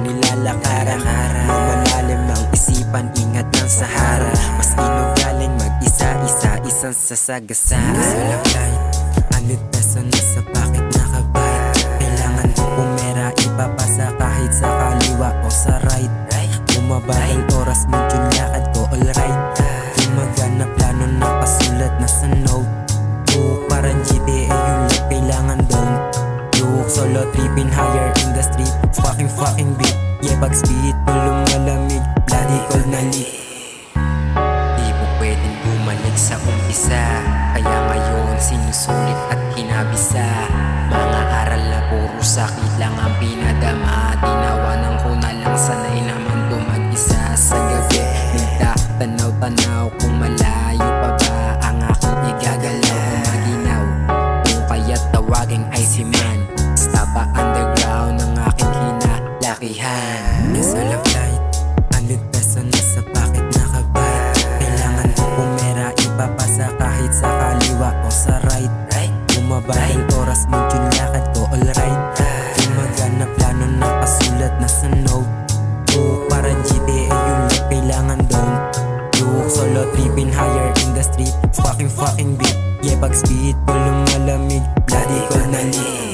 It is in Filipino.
nilalakara. Malalim ang isipan, ingat ng Sahara. Mas inugaling mag-isa-isa, isang sasagasaan. Salakay, 100 peso na sa bakit nakabay. Kailangan ko pumera, ipapasa kahit sa kaliwa o sa right. Bumabagal oras, medyo lakad ko alright. Di magana plano na pasulat na sa note. Parang GTA yung love, kailangan don't look. Solo tripping higher in the street, fucking beat. Yeah, pag speed mo lumalamig, bloody cold na leak. Di mo pwedeng bumalik sa umpisa, kaya ngayon sinusulit at kinabisa. Mga aral na puro sakit lang ang pinadama. Tinawanan ko na lang, sanay naman dumag-isa. Sa gabi, nagtatanaw-tanaw kung malayo pa ba ang aking igagalaw. Kung maginaw, kung kaya't tawaging Icy Man. Stapa underground ang aking kinalakihan. Yes, all of light, 100 peso na sa bakit nakabay. Kailangan ko pumera, ipapasa kahit sa kaliwa o sa right. Bumabagal oras, medyo lakad ko alright. Di magana plano na pasulat na sa note. Parang GTA yung love, kailangan don't look. Solo tripping higher in the street, fucking beat. Yeah, pag speed ko lumalamig, bloody cold na leak.